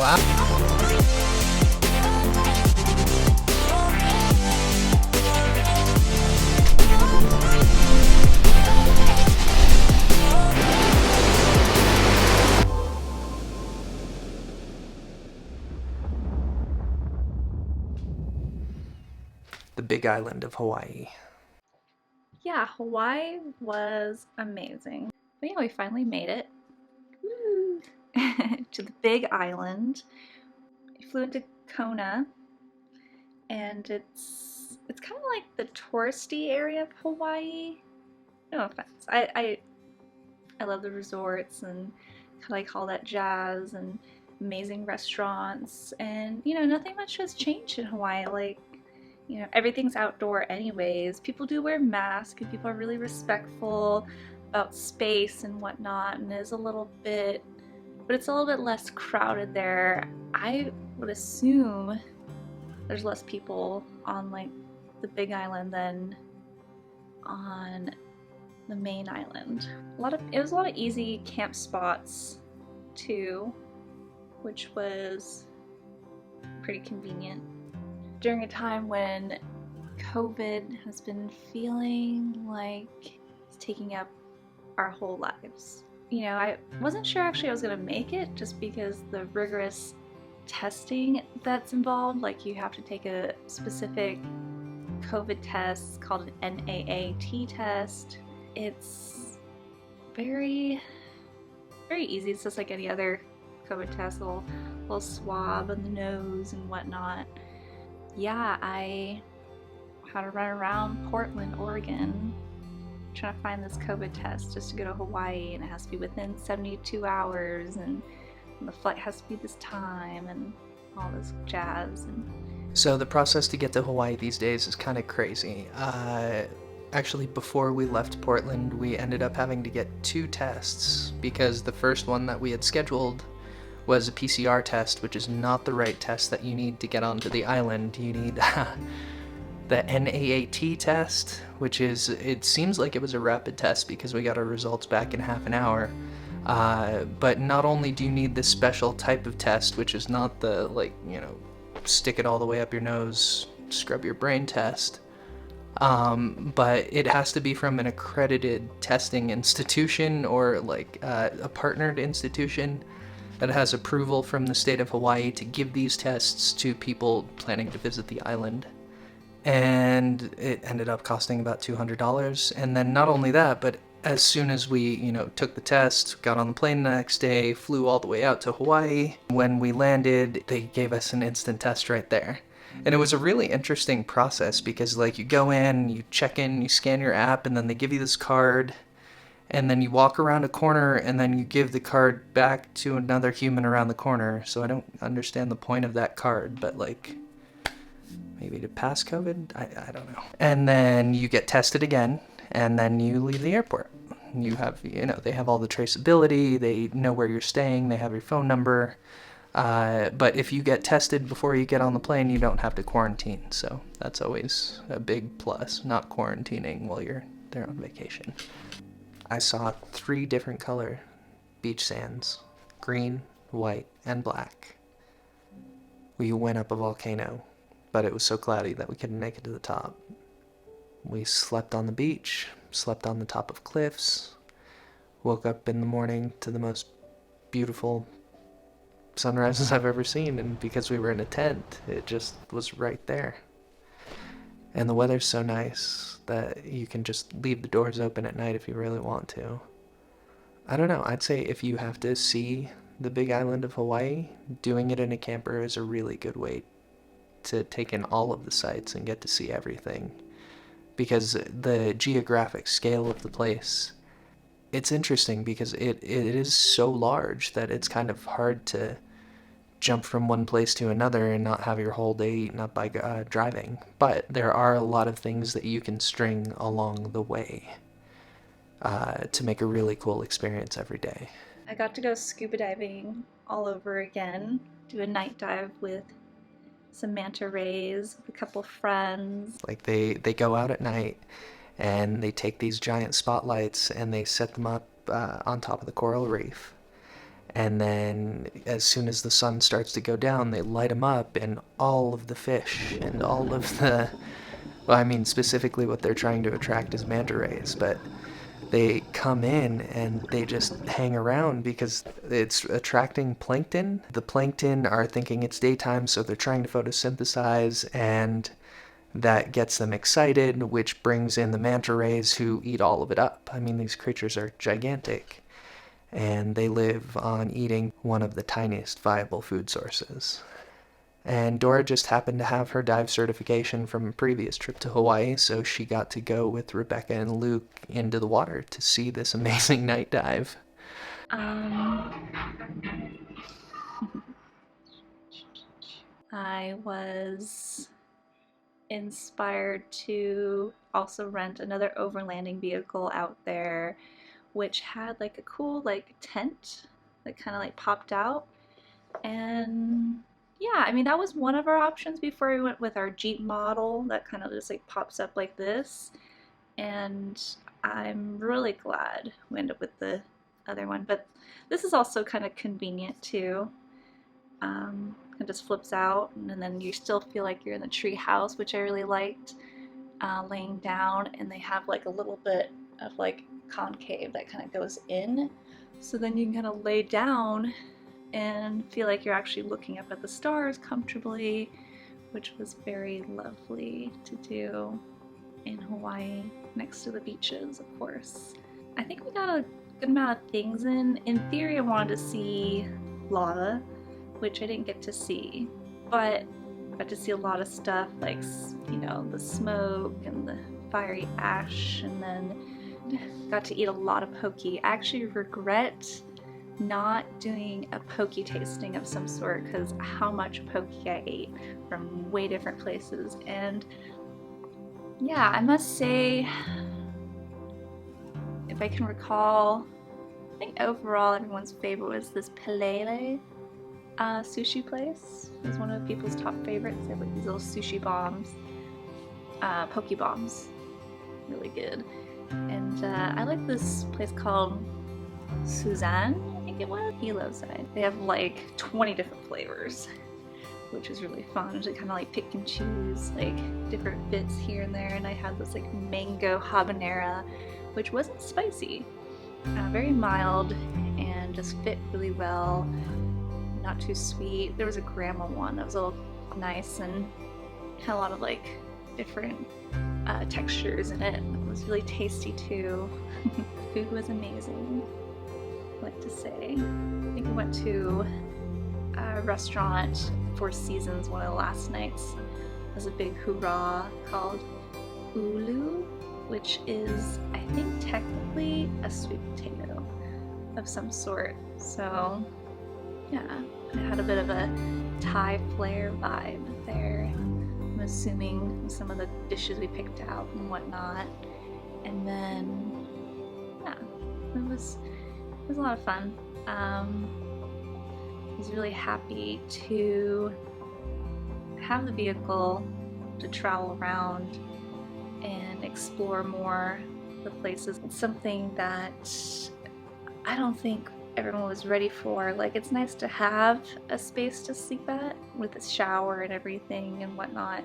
The big island of Hawaii. Yeah, Hawaii was amazing. But yeah, we finally made it. Woo! To the big island. We flew into Kona, and it's kind of like the touristy area of Hawaii. No offense. I love the resorts and like all that jazz and amazing restaurants, and nothing much has changed in Hawaii. Like, everything's outdoor anyways. People do wear masks and people are really respectful about space and whatnot, and it's a little bit less crowded there. I would assume there's less people on like the big island than on the main island. It was a lot of easy camp spots too, which was pretty convenient during a time when COVID has been feeling like it's taking up our whole lives. I wasn't sure actually I was gonna make it, just because the rigorous testing that's involved. Like, you have to take a specific COVID test called an NAAT test. It's very, very easy. It's just like any other COVID test, a little swab on the nose and whatnot. Yeah, I had to run around Portland, Oregon, trying to find this COVID test just to go to Hawaii, and it has to be within 72 hours, and the flight has to be this time, and all this jazz. So the process to get to Hawaii these days is kind of crazy. Actually, before we left Portland, we ended up having to get 2 tests, because the first one that we had scheduled was a PCR test, which is not the right test that you need to get onto the island. You need the NAAT test, which is, it seems like it was a rapid test because we got our results back in half an hour. But not only do you need this special type of test, which is not the, stick it all the way up your nose, scrub your brain test, but it has to be from an accredited testing institution, or a partnered institution that has approval from the state of Hawaii to give these tests to people planning to visit the island. And it ended up costing about $200. And then not only that, but as soon as we, took the test, got on the plane the next day, flew all the way out to Hawaii, when we landed, they gave us an instant test right there. And it was a really interesting process because, you go in, you check in, you scan your app, and then they give you this card, and then you walk around a corner, and then you give the card back to another human around the corner. So I don't understand the point of that card, but, maybe to pass COVID? I don't know. And then you get tested again, and then you leave the airport. You have, they have all the traceability, they know where you're staying, they have your phone number. But if you get tested before you get on the plane, you don't have to quarantine. So that's always a big plus, not quarantining while you're there on vacation. I saw 3 different color beach sands: green, white, and black. We went up a volcano, but it was so cloudy that we couldn't make it to the top. We slept on the beach, slept on the top of cliffs, woke up in the morning to the most beautiful sunrises I've ever seen, and because we were in a tent, it just was right there. And the weather's so nice that you can just leave the doors open at night if you really want to. I don't know, I'd say if you have to see the big island of Hawaii, doing it in a camper is a really good way to take in all of the sights and get to see everything. Because the geographic scale of the place, it's interesting because it is so large that it's kind of hard to jump from one place to another and not have your whole day eaten up by driving. But there are a lot of things that you can string along the way to make a really cool experience every day. I got to go scuba diving all over again, do a night dive with some manta rays with a couple friends. They go out at night and they take these giant spotlights and they set them up on top of the coral reef. And then as soon as the sun starts to go down, they light them up, and all of the fish and all of the, well, I mean, specifically what they're trying to attract is manta rays, but they come in and they just hang around because it's attracting plankton. The plankton are thinking it's daytime, so they're trying to photosynthesize, and that gets them excited, which brings in the manta rays who eat all of it up. I mean, these creatures are gigantic, and they live on eating one of the tiniest viable food sources. And Dora just happened to have her dive certification from a previous trip to Hawaii, so she got to go with Rebecca and Luke into the water to see this amazing night dive. I was inspired to also rent another overlanding vehicle out there, which had like a cool like tent that kind of like popped out. And yeah, I mean, that was one of our options before we went with our Jeep model that kind of just like pops up like this. And I'm really glad we ended up with the other one. But this is also kind of convenient too. It just flips out, and then you still feel like you're in the tree house, which I really liked. Laying down, and they have like a little bit of like concave that kind of goes in, so then you can kind of lay down and feel like you're actually looking up at the stars comfortably, which was very lovely to do in Hawaii next to the beaches, of course. I think we got a good amount of things in. In theory, I wanted to see lava, which I didn't get to see, but I got to see a lot of stuff like, you know, the smoke and the fiery ash, and then got to eat a lot of poke. I actually regret not doing a poke tasting of some sort because how much poke I ate from way different places. And yeah, I must say, if I can recall, I think overall everyone's favorite was this Pelele sushi place. It was one of people's top favorites. They have like these little sushi bombs, poke bombs, really good. And I like this place called Suisan, I think it was, Hilo side. They have like 20 different flavors, which is really fun to kind of like pick and choose like different bits here and there. And I had this like mango habanero, which wasn't spicy, very mild, and just fit really well. Not too sweet. There was a grandma one that was a little nice and had a lot of like different textures in it. It was really tasty too. Food was amazing, I like to say. I think we went to a restaurant, Four Seasons, one of the last nights. It was a big hoorah called ULU, which is, I think, technically a sweet potato of some sort. So yeah, it had a bit of a Thai flair vibe there. I'm assuming some of the dishes we picked out and whatnot. And then, yeah, it was a lot of fun. I was really happy to have the vehicle to travel around and explore more the places. It's something that I don't think everyone was ready for. Like, it's nice to have a space to sleep at with a shower and everything and whatnot,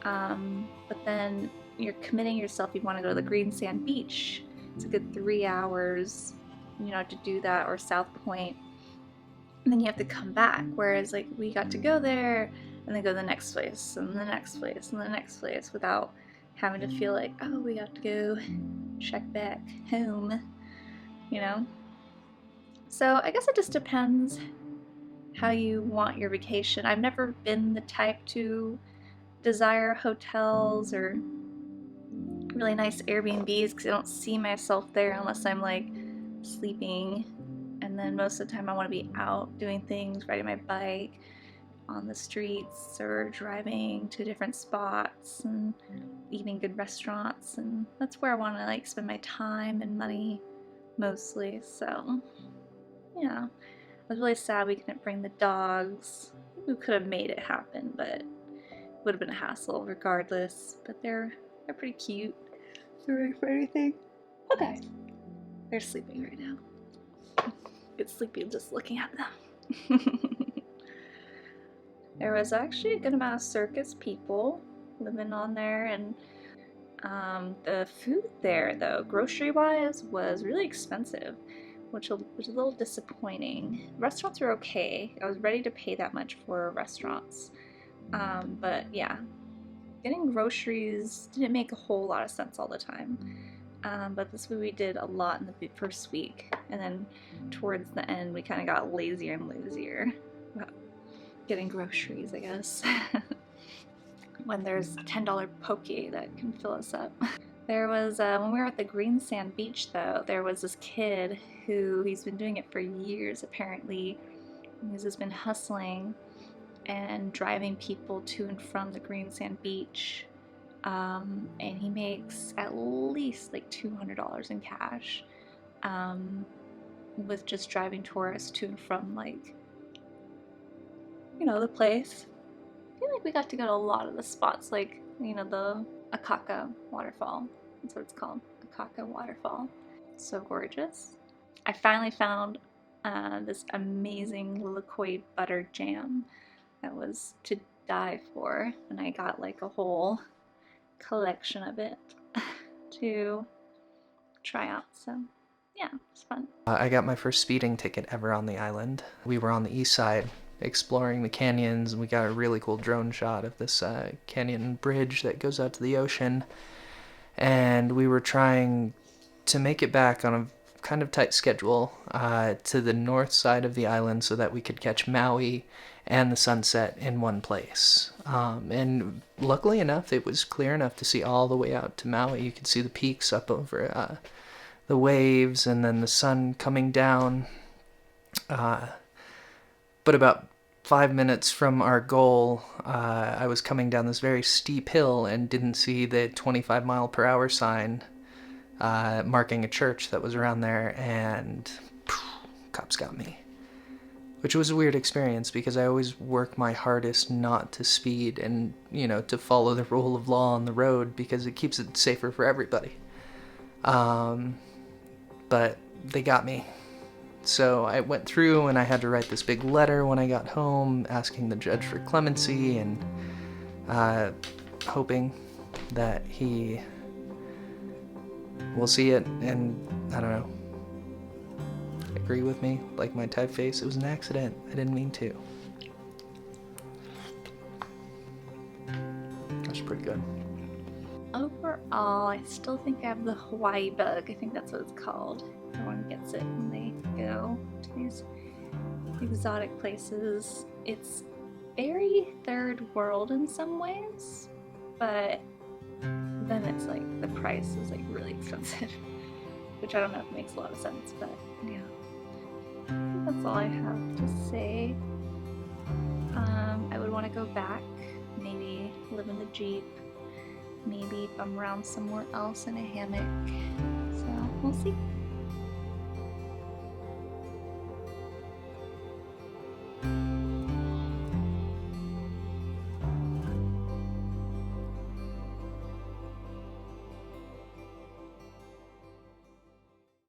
but then you're committing yourself. You want to go to the green sand beach. It's a good 3 hours, you know, to do that, or South Point, and then you have to come back. Whereas like we got to go there and then go to the next place and the next place and the next place without having to feel like, oh, we have to go check back home, you know. So I guess it just depends how you want your vacation. I've never been the type to desire hotels or really nice Airbnbs because I don't see myself there unless I'm like sleeping. And then most of the time I want to be out doing things, riding my bike on the streets or driving to different spots and eating good restaurants. And that's where I want to like spend my time and money mostly. So yeah, I was really sad we couldn't bring the dogs. We could have made it happen, but it would have been a hassle regardless. But they're pretty cute. They're ready for anything. Okay, they're sleeping right now. get sleepy just looking at them. There was actually a good amount of circus people living on there, and the food there, though, grocery-wise, was really expensive, which was a little disappointing. Restaurants were okay. I was ready to pay that much for restaurants. But yeah, getting groceries didn't make a whole lot of sense all the time. But this way we did a lot in the first week, and then towards the end we kind of got lazier and lazier about getting groceries, I guess. When there's a $10 poke that can fill us up. There was, when we were at the green sand beach though, there was this kid he's been doing it for years apparently. He's just been hustling and driving people to and from the green sand beach. And he makes at least like $200 in cash with just driving tourists to and from, like, you know, the place. I feel like we got to go to a lot of the spots, like, you know, the Akaka waterfall. That's what it's called, Akaka waterfall. So gorgeous. I finally found this amazing liquid butter jam that was to die for, and I got like a whole collection of it to try out. So yeah, it's fun. I got my first speeding ticket ever on the island. We were on the east side exploring the canyons, and we got a really cool drone shot of this canyon bridge that goes out to the ocean, and we were trying to make it back on a kind of tight schedule to the north side of the island so that we could catch Maui and the sunset in one place. And luckily enough, it was clear enough to see all the way out to Maui. You could see the peaks up over the waves, and then the sun coming down. But about 5 minutes from our goal, I was coming down this very steep hill and didn't see the 25-mile-per-hour sign marking a church that was around there, and cops got me. Which was a weird experience because I always work my hardest not to speed and, you know, to follow the rule of law on the road because it keeps it safer for everybody. But they got me. So I went through and I had to write this big letter when I got home asking the judge for clemency and hoping that he will see it and, I don't know, agree with me, like my typeface. It was an accident. I didn't mean to. That's pretty good. Overall, I still think I have the Hawaii bug. I think that's what it's called. Everyone gets it when they go to these exotic places. It's very third world in some ways, but then it's like the price is like really expensive, which I don't know if it makes a lot of sense, but yeah. I think that's all I have to say. I would want to go back, maybe live in the Jeep, maybe bum around somewhere else in a hammock, so we'll see.